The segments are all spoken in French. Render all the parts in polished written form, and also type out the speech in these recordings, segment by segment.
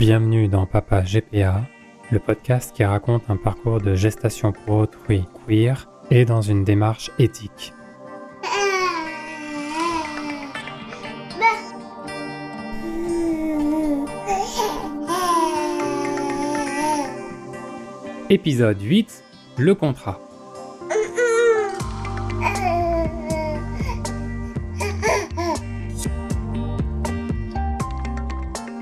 Bienvenue dans Papa GPA, le podcast qui raconte un parcours de gestation pour autrui queer et dans une démarche éthique. Épisode 8, le contrat.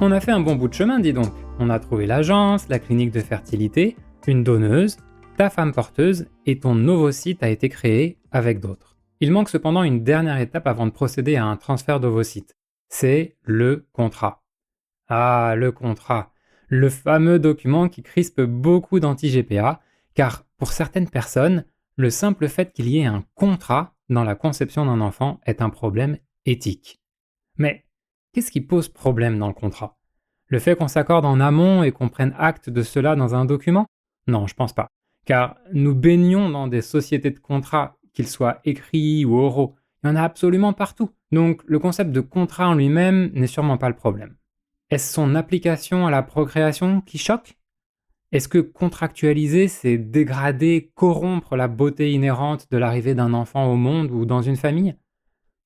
On a fait un bon bout de chemin, dis donc. On a trouvé l'agence, la clinique de fertilité, une donneuse, ta femme porteuse et ton ovocyte a été créé avec d'autres. Il manque cependant une dernière étape avant de procéder à un transfert d'ovocyte. C'est le contrat. Ah, le contrat. Le fameux document qui crispe beaucoup d'anti-GPA, car pour certaines personnes, le simple fait qu'il y ait un contrat dans la conception d'un enfant est un problème éthique. Mais qu'est-ce qui pose problème dans le contrat ? Le fait qu'on s'accorde en amont et qu'on prenne acte de cela dans un document ? Non, je pense pas. Car nous baignons dans des sociétés de contrats, qu'ils soient écrits ou oraux. Il y en a absolument partout. Donc le concept de contrat en lui-même n'est sûrement pas le problème. Est-ce son application à la procréation qui choque ? Est-ce que contractualiser, c'est dégrader, corrompre la beauté inhérente de l'arrivée d'un enfant au monde ou dans une famille ?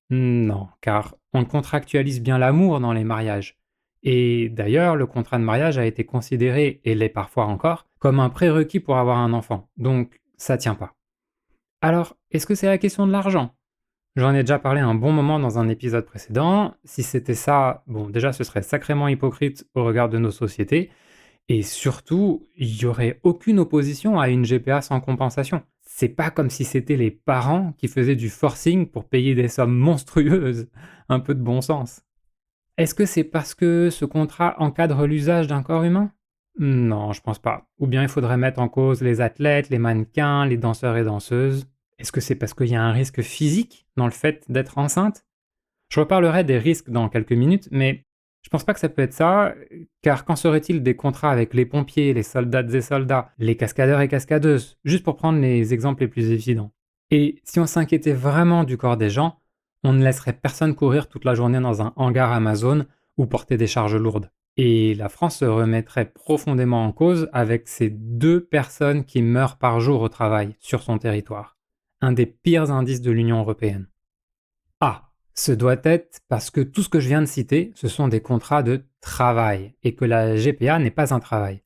Non, car on contractualise bien l'amour dans les mariages. Et d'ailleurs, le contrat de mariage a été considéré, et l'est parfois encore, comme un prérequis pour avoir un enfant. Donc, ça tient pas. Alors, est-ce que c'est la question de l'argent ? J'en ai déjà parlé un bon moment dans un épisode précédent. Si c'était ça, bon, déjà ce serait sacrément hypocrite au regard de nos sociétés. Et surtout, il n'y aurait aucune opposition à une GPA sans compensation. C'est pas comme si c'était les parents qui faisaient du forcing pour payer des sommes monstrueuses. Un peu de bon sens. Est-ce que c'est parce que ce contrat encadre l'usage d'un corps humain ? Non, je pense pas. Ou bien il faudrait mettre en cause les athlètes, les mannequins, les danseurs et danseuses. Est-ce que c'est parce qu'il y a un risque physique dans le fait d'être enceinte ? Je reparlerai des risques dans quelques minutes, mais je pense pas que ça peut être ça, car qu'en serait-il des contrats avec les pompiers, les soldates et soldats, les cascadeurs et cascadeuses, juste pour prendre les exemples les plus évidents. Et si on s'inquiétait vraiment du corps des gens, on ne laisserait personne courir toute la journée dans un hangar Amazon ou porter des charges lourdes. Et la France se remettrait profondément en cause avec ces 2 personnes qui meurent par jour au travail sur son territoire. Un des pires indices de l'Union européenne. Ah, ce doit être parce que tout ce que je viens de citer, ce sont des contrats de travail et que la GPA n'est pas un travail.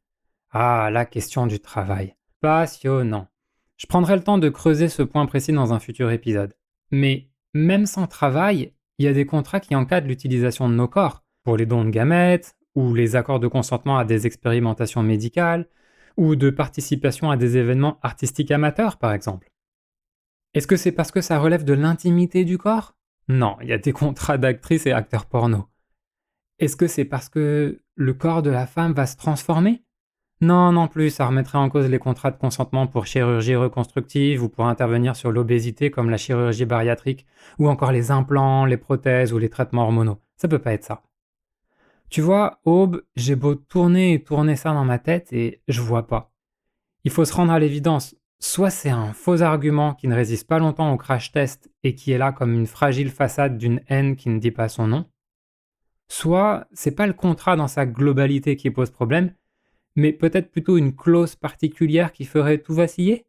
Ah, la question du travail. Passionnant. Je prendrai le temps de creuser ce point précis dans un futur épisode. Mais même sans travail, il y a des contrats qui encadrent l'utilisation de nos corps, pour les dons de gamètes, ou les accords de consentement à des expérimentations médicales, ou de participation à des événements artistiques amateurs, par exemple. Est-ce que c'est parce que ça relève de l'intimité du corps ? Non, il y a des contrats d'actrices et acteurs porno. Est-ce que c'est parce que le corps de la femme va se transformer ? Non plus, ça remettrait en cause les contrats de consentement pour chirurgie reconstructive ou pour intervenir sur l'obésité comme la chirurgie bariatrique, ou encore les implants, les prothèses ou les traitements hormonaux. Ça peut pas être ça. Tu vois, Aube, j'ai beau tourner et tourner ça dans ma tête et je vois pas. Il faut se rendre à l'évidence. Soit c'est un faux argument qui ne résiste pas longtemps au crash test et qui est là comme une fragile façade d'une haine qui ne dit pas son nom. Soit c'est pas le contrat dans sa globalité qui pose problème, mais peut-être plutôt une clause particulière qui ferait tout vaciller ?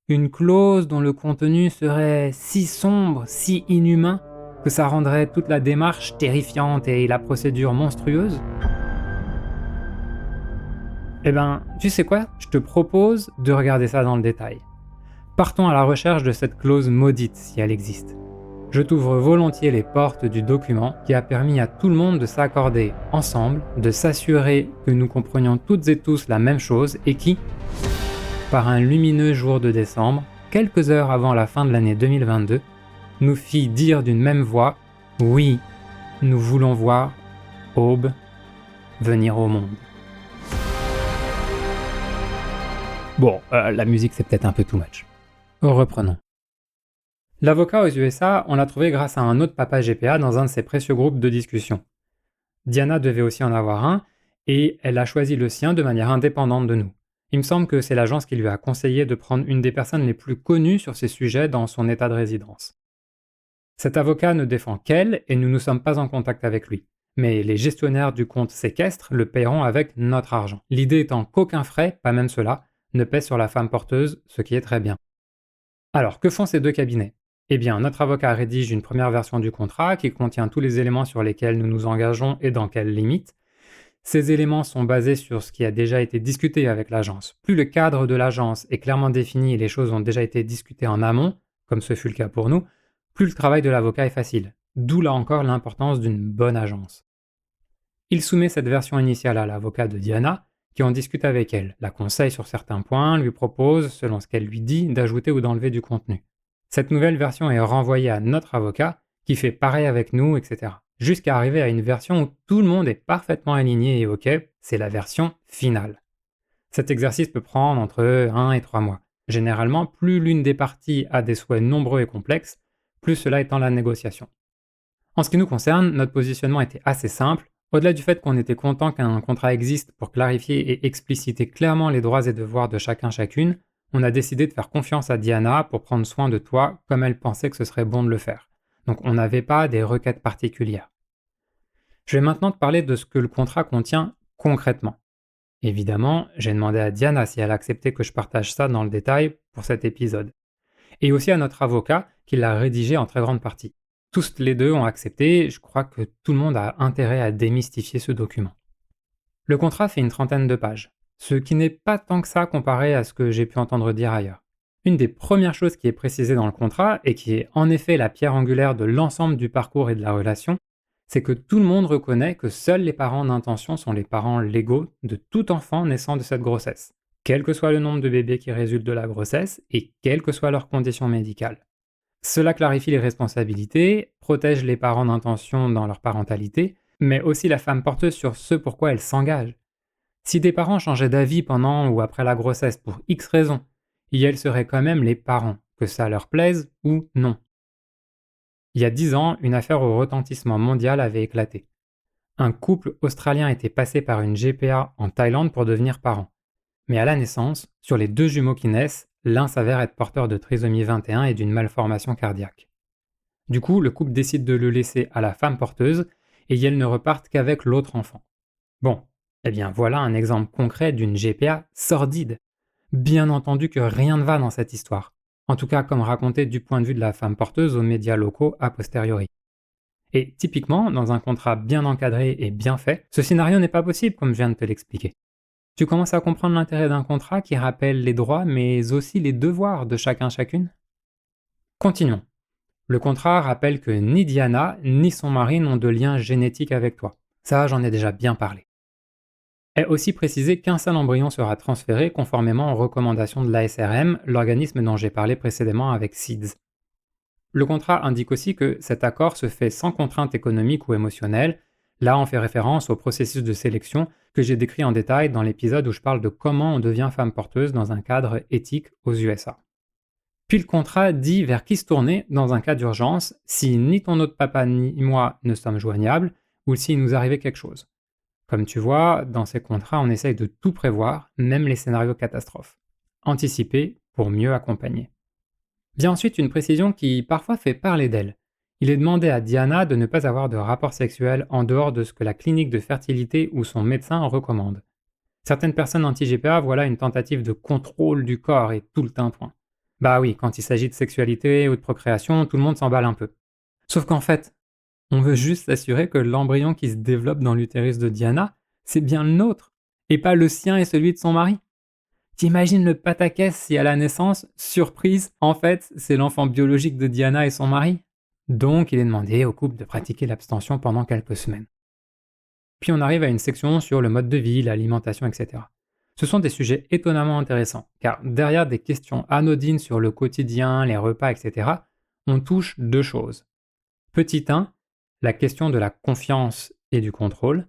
Une clause dont le contenu serait si sombre, si inhumain, que ça rendrait toute la démarche terrifiante et la procédure monstrueuse ? Eh ben, tu sais quoi ? Je te propose de regarder ça dans le détail. Partons à la recherche de cette clause maudite, si elle existe. Je t'ouvre volontiers les portes du document qui a permis à tout le monde de s'accorder ensemble, de s'assurer que nous comprenions toutes et tous la même chose et qui, par un lumineux jour de décembre, quelques heures avant la fin de l'année 2022, nous fit dire d'une même voix « Oui, nous voulons voir Aube venir au monde ». Bon, la musique c'est peut-être un peu too much. Reprenons. L'avocat aux USA, on l'a trouvé grâce à un autre papa GPA dans un de ses précieux groupes de discussion. Diana devait aussi en avoir un, et elle a choisi le sien de manière indépendante de nous. Il me semble que c'est l'agence qui lui a conseillé de prendre une des personnes les plus connues sur ces sujets dans son état de résidence. Cet avocat ne défend qu'elle, et nous ne sommes pas en contact avec lui. mais les gestionnaires du compte séquestre le paieront avec notre argent. L'idée étant qu'aucun frais, pas même cela, ne pèse sur la femme porteuse, ce qui est très bien. Alors, que font ces deux cabinets? Eh bien, notre avocat rédige une première version du contrat qui contient tous les éléments sur lesquels nous nous engageons et dans quelles limites. Ces éléments sont basés sur ce qui a déjà été discuté avec l'agence. Plus le cadre de l'agence est clairement défini et les choses ont déjà été discutées en amont, comme ce fut le cas pour nous, plus le travail de l'avocat est facile. D'où là encore l'importance d'une bonne agence. Il soumet cette version initiale à l'avocat de Diana, qui en discute avec elle, la conseille sur certains points, lui propose, selon ce qu'elle lui dit, d'ajouter ou d'enlever du contenu. Cette nouvelle version est renvoyée à notre avocat, qui fait pareil avec nous, etc. Jusqu'à arriver à une version où tout le monde est parfaitement aligné et OK, c'est la version finale. Cet exercice peut prendre entre 1 et 3 mois. Généralement, plus l'une des parties a des souhaits nombreux et complexes, plus cela étend la négociation. En ce qui nous concerne, notre positionnement était assez simple. Au-delà du fait qu'on était content qu'un contrat existe pour clarifier et expliciter clairement les droits et devoirs de chacune, on a décidé de faire confiance à Diana pour prendre soin de toi comme elle pensait que ce serait bon de le faire. Donc on n'avait pas des requêtes particulières. Je vais maintenant te parler de ce que le contrat contient concrètement. Évidemment, j'ai demandé à Diana si elle acceptait que je partage ça dans le détail pour cet épisode. Et aussi à notre avocat qui l'a rédigé en très grande partie. Tous les deux ont accepté, je crois que tout le monde a intérêt à démystifier ce document. Le contrat fait une trentaine de pages, ce qui n'est pas tant que ça comparé à ce que j'ai pu entendre dire ailleurs. Une des premières choses qui est précisée dans le contrat, et qui est en effet la pierre angulaire de l'ensemble du parcours et de la relation, c'est que tout le monde reconnaît que seuls les parents d'intention sont les parents légaux de tout enfant naissant de cette grossesse, quel que soit le nombre de bébés qui résultent de la grossesse et quelles que soient leurs conditions médicales. Cela clarifie les responsabilités, protège les parents d'intention dans leur parentalité, mais aussi la femme porteuse sur ce pourquoi elle s'engage. Si des parents changeaient d'avis pendant ou après la grossesse pour X raisons, elles seraient quand même les parents, que ça leur plaise ou non. Il y a 10 ans, une affaire au retentissement mondial avait éclaté. Un couple australien était passé par une GPA en Thaïlande pour devenir parent. Mais à la naissance, sur les deux jumeaux qui naissent, l'un s'avère être porteur de trisomie 21 et d'une malformation cardiaque. Du coup, le couple décide de le laisser à la femme porteuse et elles ne repartent qu'avec l'autre enfant. Bon, eh bien voilà un exemple concret d'une GPA sordide. Bien entendu que rien ne va dans cette histoire. En tout cas, comme raconté du point de vue de la femme porteuse aux médias locaux a posteriori. Et typiquement, dans un contrat bien encadré et bien fait, ce scénario n'est pas possible comme je viens de te l'expliquer. Tu commences à comprendre l'intérêt d'un contrat qui rappelle les droits mais aussi les devoirs de chacune? Continuons. Le contrat rappelle que ni Diana ni son mari n'ont de lien génétique avec toi. Ça, j'en ai déjà bien parlé. Est aussi précisé qu'un seul embryon sera transféré conformément aux recommandations de l'ASRM, l'organisme dont j'ai parlé précédemment avec SIDS. Le contrat indique aussi que cet accord se fait sans contrainte économique ou émotionnelle. Là, on fait référence au processus de sélection que j'ai décrit en détail dans l'épisode où je parle de comment on devient femme porteuse dans un cadre éthique aux USA. Puis le contrat dit vers qui se tourner dans un cas d'urgence si ni ton autre papa ni moi ne sommes joignables ou s'il nous arrivait quelque chose. Comme tu vois, dans ces contrats, on essaye de tout prévoir, même les scénarios catastrophes. Anticiper pour mieux accompagner. Vient ensuite une précision qui parfois fait parler d'elle. Il est demandé à Diana de ne pas avoir de rapport sexuel en dehors de ce que la clinique de fertilité ou son médecin recommande. Certaines personnes anti-GPA voient là une tentative de contrôle du corps et tout le tintouin. Bah oui, quand il s'agit de sexualité ou de procréation, tout le monde s'emballe un peu. Sauf qu'en fait, on veut juste s'assurer que l'embryon qui se développe dans l'utérus de Diana, c'est bien le nôtre, et pas le sien et celui de son mari. T'imagines le pataquès si à la naissance, surprise, en fait, c'est l'enfant biologique de Diana et son mari? Donc il est demandé au couple de pratiquer l'abstention pendant quelques semaines. Puis on arrive à une section sur le mode de vie, l'alimentation, etc. Ce sont des sujets étonnamment intéressants, car derrière des questions anodines sur le quotidien, les repas, etc., on touche deux choses. Petit 1, la question de la confiance et du contrôle,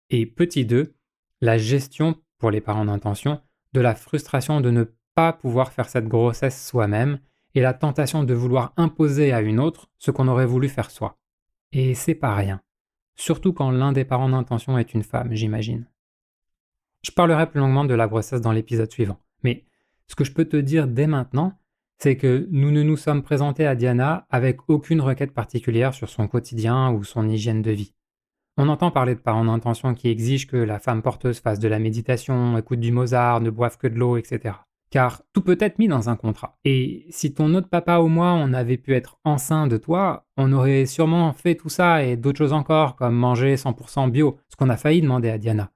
et petit 2, la gestion, pour les parents d'intention, de la frustration de ne pas pouvoir faire cette grossesse soi-même et la tentation de vouloir imposer à une autre ce qu'on aurait voulu faire soi. Et c'est pas rien. Surtout quand l'un des parents d'intention est une femme, j'imagine. Je parlerai plus longuement de la grossesse dans l'épisode suivant, mais ce que je peux te dire dès maintenant, c'est que nous ne nous sommes présentés à Diana avec aucune requête particulière sur son quotidien ou son hygiène de vie. On entend parler de parents d'intention qui exigent que la femme porteuse fasse de la méditation, écoute du Mozart, ne boive que de l'eau, etc. Car tout peut être mis dans un contrat. Et si ton autre papa ou moi, on avait pu être enceint de toi, on aurait sûrement fait tout ça et d'autres choses encore, comme manger 100% bio, ce qu'on a failli demander à Diana.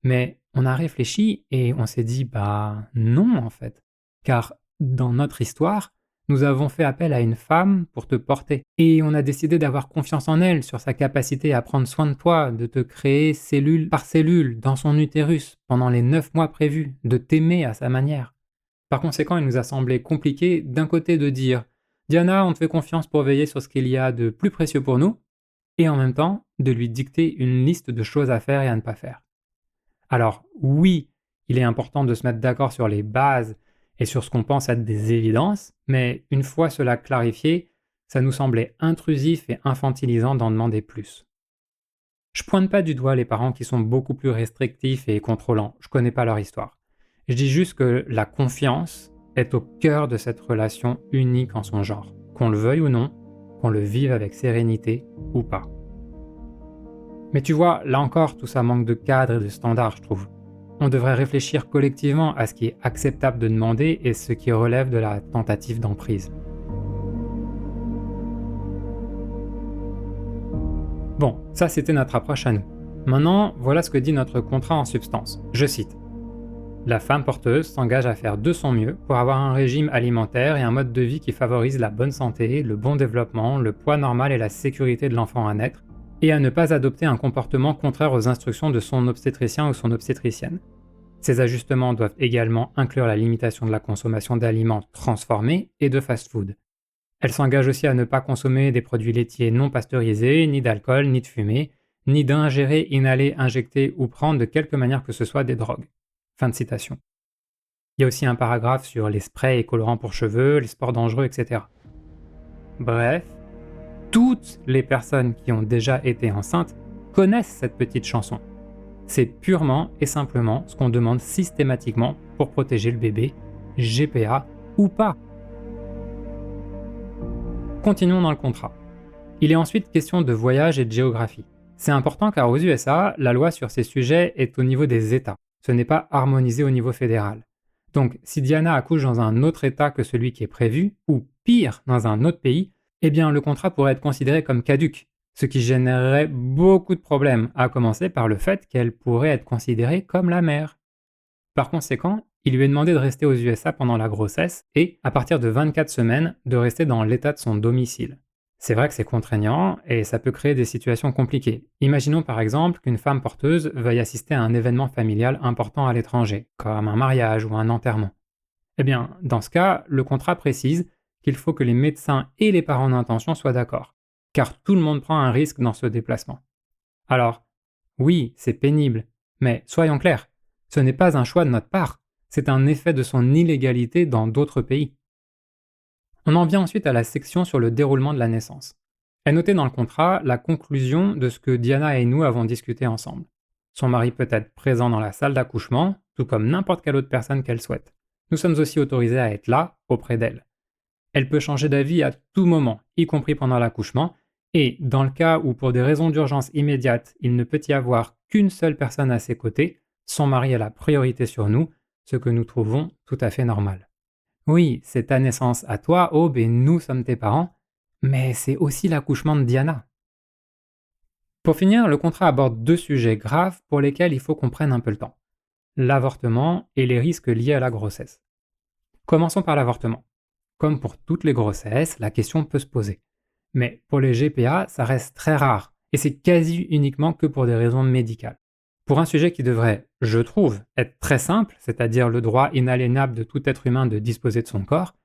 Mais on a réfléchi et on s'est dit, bah non en fait. Car dans notre histoire, nous avons fait appel à une femme pour te porter. Et on a décidé d'avoir confiance en elle, sur sa capacité à prendre soin de toi, de te créer cellule par cellule dans son utérus pendant les 9 mois prévus, de t'aimer à sa manière. Par conséquent, il nous a semblé compliqué d'un côté de dire Diana, on te fait confiance pour veiller sur ce qu'il y a de plus précieux pour nous, et en même temps de lui dicter une liste de choses à faire et à ne pas faire. Alors oui, il est important de se mettre d'accord sur les bases et sur ce qu'on pense être des évidences, mais une fois cela clarifié, ça nous semblait intrusif et infantilisant d'en demander plus. Je pointe pas du doigt les parents qui sont beaucoup plus restrictifs et contrôlants, je connais pas leur histoire. Je dis juste que la confiance est au cœur de cette relation unique en son genre, qu'on le veuille ou non, qu'on le vive avec sérénité ou pas. Mais tu vois, là encore, tout ça manque de cadre et de standard, je trouve. On devrait réfléchir collectivement à ce qui est acceptable de demander et ce qui relève de la tentative d'emprise. Bon, ça c'était notre approche à nous. Maintenant, voilà ce que dit notre contrat en substance. Je cite. La femme porteuse s'engage à faire de son mieux pour avoir un régime alimentaire et un mode de vie qui favorise la bonne santé, le bon développement, le poids normal et la sécurité de l'enfant à naître, et à ne pas adopter un comportement contraire aux instructions de son obstétricien ou son obstétricienne. Ces ajustements doivent également inclure la limitation de la consommation d'aliments transformés et de fast-food. Elle s'engage aussi à ne pas consommer des produits laitiers non pasteurisés, ni d'alcool, ni de fumée, ni d'ingérer, inhaler, injecter ou prendre de quelque manière que ce soit des drogues. Fin de citation. Il y a aussi un paragraphe sur les sprays et colorants pour cheveux, les sports dangereux, etc. Bref, toutes les personnes qui ont déjà été enceintes connaissent cette petite chanson. C'est purement et simplement ce qu'on demande systématiquement pour protéger le bébé, GPA ou pas. Continuons dans le contrat. Il est ensuite question de voyage et de géographie. C'est important car aux USA, la loi sur ces sujets est au niveau des États. Ce n'est pas harmonisé au niveau fédéral. Donc, si Diana accouche dans un autre État que celui qui est prévu, ou pire, dans un autre pays, eh bien le contrat pourrait être considéré comme caduc, ce qui générerait beaucoup de problèmes, à commencer par le fait qu'elle pourrait être considérée comme la mère. Par conséquent, il lui est demandé de rester aux USA pendant la grossesse et, à partir de 24 semaines, de rester dans l'état de son domicile. C'est vrai que c'est contraignant et ça peut créer des situations compliquées. Imaginons par exemple qu'une femme porteuse veuille assister à un événement familial important à l'étranger, comme un mariage ou un enterrement. Eh bien, dans ce cas, le contrat précise qu'il faut que les médecins et les parents d'intention soient d'accord, car tout le monde prend un risque dans ce déplacement. Alors, oui, c'est pénible, mais soyons clairs, ce n'est pas un choix de notre part, c'est un effet de son illégalité dans d'autres pays. On en vient ensuite à la section sur le déroulement de la naissance. Elle notait dans le contrat la conclusion de ce que Diana et nous avons discuté ensemble. Son mari peut être présent dans la salle d'accouchement, tout comme n'importe quelle autre personne qu'elle souhaite. Nous sommes aussi autorisés à être là, auprès d'elle. Elle peut changer d'avis à tout moment, y compris pendant l'accouchement, et dans le cas où pour des raisons d'urgence immédiate, il ne peut y avoir qu'une seule personne à ses côtés, son mari a la priorité sur nous, ce que nous trouvons tout à fait normal. Oui, c'est ta naissance à toi, Aube, et nous sommes tes parents, mais c'est aussi l'accouchement de Diana. Pour finir, le contrat aborde deux sujets graves pour lesquels il faut qu'on prenne un peu le temps. L'avortement et les risques liés à la grossesse. Commençons par l'avortement. Comme pour toutes les grossesses, la question peut se poser. Mais pour les GPA, ça reste très rare, et c'est quasi uniquement que pour des raisons médicales. Pour un sujet qui devrait, je trouve, être très simple, c'est-à-dire le droit inaliénable de tout être humain de disposer de son corps,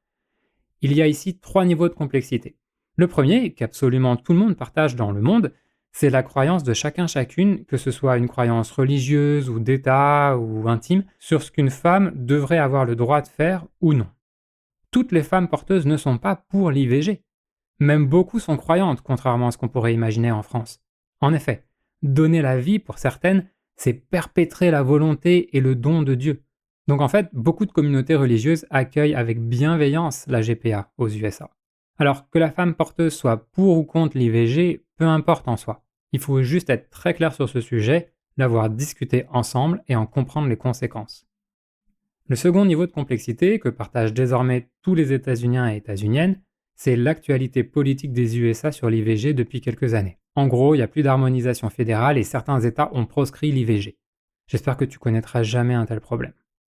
il y a ici 3 niveaux de complexité. Le premier, qu'absolument tout le monde partage dans le monde, c'est la croyance de chacune, que ce soit une croyance religieuse ou d'État ou intime, sur ce qu'une femme devrait avoir le droit de faire ou non. Toutes les femmes porteuses ne sont pas pour l'IVG. Même beaucoup sont croyantes, contrairement à ce qu'on pourrait imaginer en France. En effet, donner la vie pour certaines, c'est perpétrer la volonté et le don de Dieu. Donc en fait, beaucoup de communautés religieuses accueillent avec bienveillance la GPA aux USA. Alors que la femme porteuse soit pour ou contre l'IVG, peu importe en soi. Il faut juste être très clair sur ce sujet, l'avoir discuté ensemble et en comprendre les conséquences. Le second niveau de complexité que partagent désormais tous les États-Uniens et États-Uniennes, c'est l'actualité politique des USA sur l'IVG depuis quelques années. En gros, il n'y a plus d'harmonisation fédérale et certains États ont proscrit l'IVG. J'espère que tu connaîtras jamais un tel problème.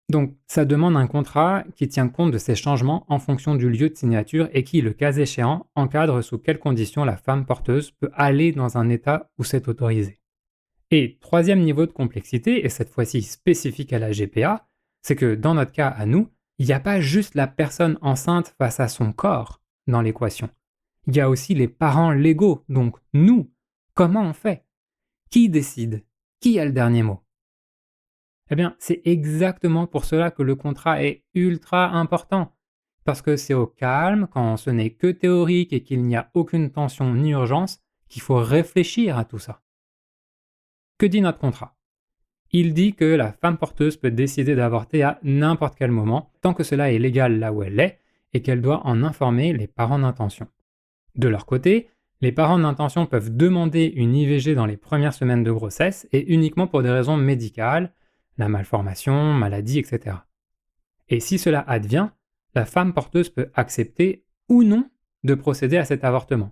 Donc, ça demande un contrat qui tient compte de ces changements en fonction du lieu de signature et qui, le cas échéant, encadre sous quelles conditions la femme porteuse peut aller dans un État où c'est autorisé. Et troisième niveau de complexité, et cette fois-ci spécifique à la GPA, c'est que dans notre cas à nous, il n'y a pas juste la personne enceinte face à son corps dans l'équation. Il y a aussi les parents légaux, donc nous. Comment on fait? Qui décide? Qui a le dernier mot? Eh bien, c'est exactement pour cela que le contrat est ultra important. Parce que c'est au calme, quand ce n'est que théorique et qu'il n'y a aucune tension ni urgence, qu'il faut réfléchir à tout ça. Que dit notre contrat? Il dit que la femme porteuse peut décider d'avorter à n'importe quel moment, tant que cela est légal là où elle est, et qu'elle doit en informer les parents d'intention. De leur côté, les parents d'intention peuvent demander une IVG dans les premières semaines de grossesse et uniquement pour des raisons médicales, la malformation, maladie, etc. Et si cela advient, la femme porteuse peut accepter ou non de procéder à cet avortement.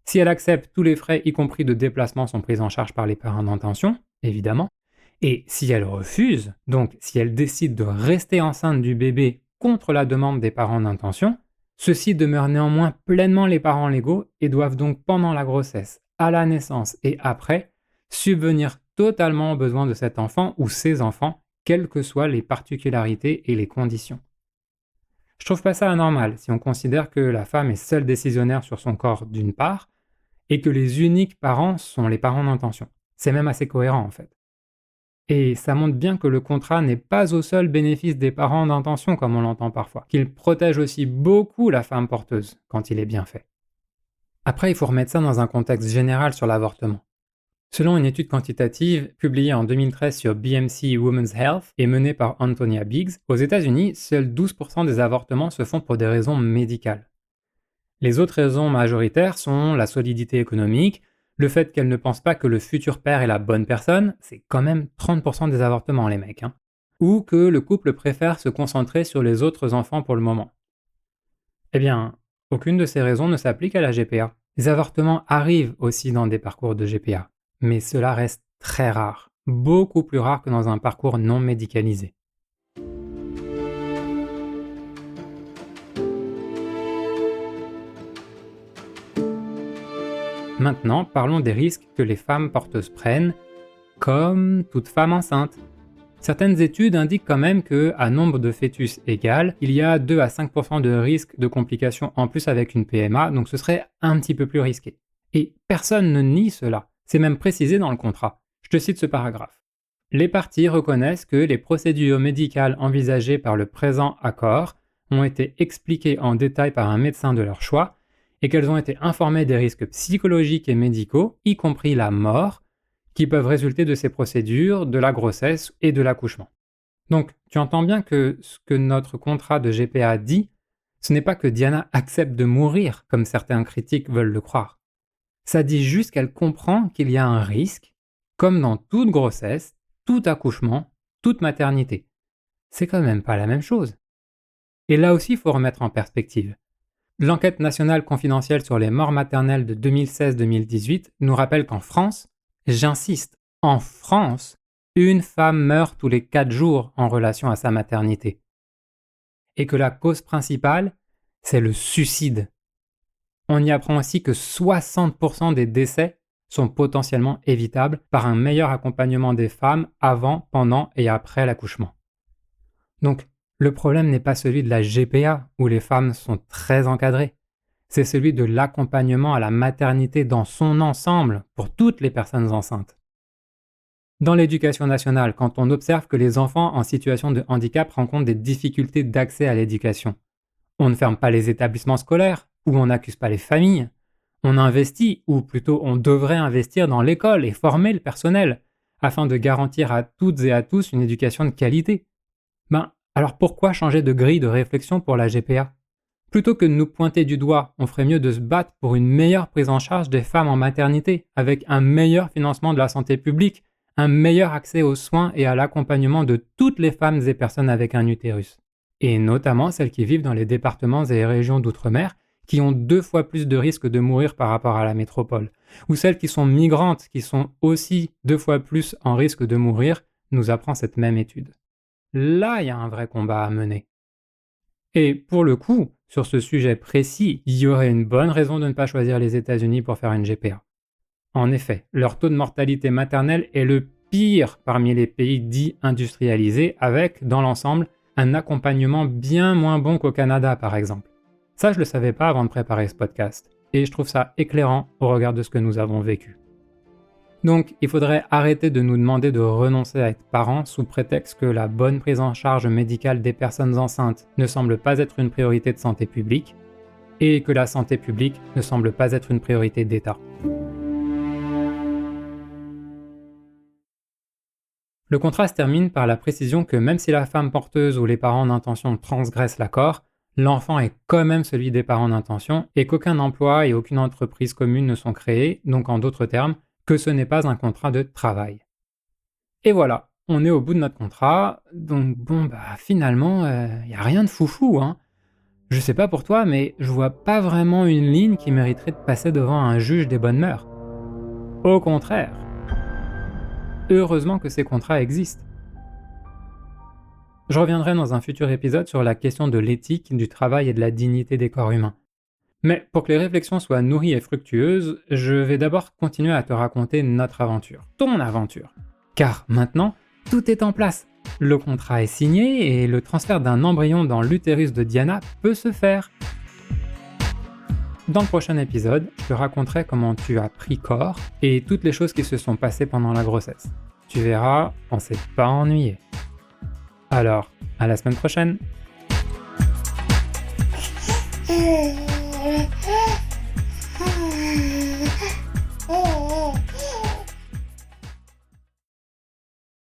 Si elle accepte, tous les frais, y compris de déplacement, sont pris en charge par les parents d'intention, évidemment. Et si elle refuse, donc si elle décide de rester enceinte du bébé contre la demande des parents d'intention, ceux-ci demeurent néanmoins pleinement les parents légaux et doivent donc pendant la grossesse, à la naissance et après, subvenir totalement aux besoins de cet enfant ou ses enfants, quelles que soient les particularités et les conditions. Je trouve pas ça anormal si on considère que la femme est seule décisionnaire sur son corps d'une part, et que les uniques parents sont les parents d'intention. C'est même assez cohérent en fait. Et ça montre bien que le contrat n'est pas au seul bénéfice des parents d'intention comme on l'entend parfois, qu'il protège aussi beaucoup la femme porteuse quand il est bien fait. Après, il faut remettre ça dans un contexte général sur l'avortement. Selon une étude quantitative publiée en 2013 sur BMC Women's Health et menée par Antonia Biggs, aux États-Unis, seuls 12% des avortements se font pour des raisons médicales. Les autres raisons majoritaires sont la solidité économique, le fait qu'elle ne pense pas que le futur père est la bonne personne, c'est quand même 30% des avortements les mecs, ou que le couple préfère se concentrer sur les autres enfants pour le moment. Eh bien, aucune de ces raisons ne s'applique à la GPA. Les avortements arrivent aussi dans des parcours de GPA, mais cela reste très rare, beaucoup plus rare que dans un parcours non médicalisé. Maintenant, parlons des risques que les femmes porteuses prennent, comme toute femme enceinte. Certaines études indiquent quand même qu'à nombre de fœtus égal, il y a 2 à 5% de risque de complications en plus avec une PMA, donc ce serait un petit peu plus risqué. Et personne ne nie cela, c'est même précisé dans le contrat. Je te cite ce paragraphe. Les parties reconnaissent que les procédures médicales envisagées par le présent accord ont été expliquées en détail par un médecin de leur choix et qu'elles ont été informées des risques psychologiques et médicaux, y compris la mort, qui peuvent résulter de ces procédures, de la grossesse et de l'accouchement. Donc, tu entends bien que ce que notre contrat de GPA dit, ce n'est pas que Diana accepte de mourir, comme certains critiques veulent le croire. Ça dit juste qu'elle comprend qu'il y a un risque, comme dans toute grossesse, tout accouchement, toute maternité. C'est quand même pas la même chose. Et là aussi, il faut remettre en perspective. L'enquête nationale confidentielle sur les morts maternelles de 2016-2018 nous rappelle qu'en France, j'insiste, en France, une femme meurt tous les 4 jours en relation à sa maternité. Et que la cause principale, c'est le suicide. On y apprend aussi que 60% des décès sont potentiellement évitables par un meilleur accompagnement des femmes avant, pendant et après l'accouchement. Donc, le problème n'est pas celui de la GPA, où les femmes sont très encadrées. C'est celui de l'accompagnement à la maternité dans son ensemble pour toutes les personnes enceintes. Dans l'éducation nationale, quand on observe que les enfants en situation de handicap rencontrent des difficultés d'accès à l'éducation, on ne ferme pas les établissements scolaires, ou on n'accuse pas les familles. On investit, ou plutôt on devrait investir dans l'école et former le personnel, afin de garantir à toutes et à tous une éducation de qualité. Alors pourquoi changer de grille de réflexion pour la GPA? Plutôt que de nous pointer du doigt, on ferait mieux de se battre pour une meilleure prise en charge des femmes en maternité, avec un meilleur financement de la santé publique, un meilleur accès aux soins et à l'accompagnement de toutes les femmes et personnes avec un utérus. Et notamment celles qui vivent dans les départements et les régions d'outre-mer, qui ont 2 fois plus de risques de mourir par rapport à la métropole. Ou celles qui sont migrantes, qui sont aussi 2 fois plus en risque de mourir, nous apprend cette même étude. Là, il y a un vrai combat à mener. Et pour le coup, sur ce sujet précis, il y aurait une bonne raison de ne pas choisir les États-Unis pour faire une GPA. En effet, leur taux de mortalité maternelle est le pire parmi les pays dits industrialisés, avec, dans l'ensemble, un accompagnement bien moins bon qu'au Canada, par exemple. Ça, je le savais pas avant de préparer ce podcast, et je trouve ça éclairant au regard de ce que nous avons vécu. Donc, il faudrait arrêter de nous demander de renoncer à être parents sous prétexte que la bonne prise en charge médicale des personnes enceintes ne semble pas être une priorité de santé publique, et que la santé publique ne semble pas être une priorité d'État. Le contrat se termine par la précision que même si la femme porteuse ou les parents d'intention transgressent l'accord, l'enfant est quand même celui des parents d'intention et qu'aucun emploi et aucune entreprise commune ne sont créés, donc en d'autres termes, que ce n'est pas un contrat de travail. Et voilà, on est au bout de notre contrat, donc finalement, y a rien de foufou, hein. Je sais pas pour toi, mais je vois pas vraiment une ligne qui mériterait de passer devant un juge des bonnes mœurs. Au contraire. Heureusement que ces contrats existent. Je reviendrai dans un futur épisode sur la question de l'éthique, du travail et de la dignité des corps humains. Mais pour que les réflexions soient nourries et fructueuses, je vais d'abord continuer à te raconter notre aventure, ton aventure. Car maintenant, tout est en place. Le contrat est signé et le transfert d'un embryon dans l'utérus de Diana peut se faire. Dans le prochain épisode, je te raconterai comment tu as pris corps et toutes les choses qui se sont passées pendant la grossesse. Tu verras, on s'est pas ennuyé. Alors, à la semaine prochaine!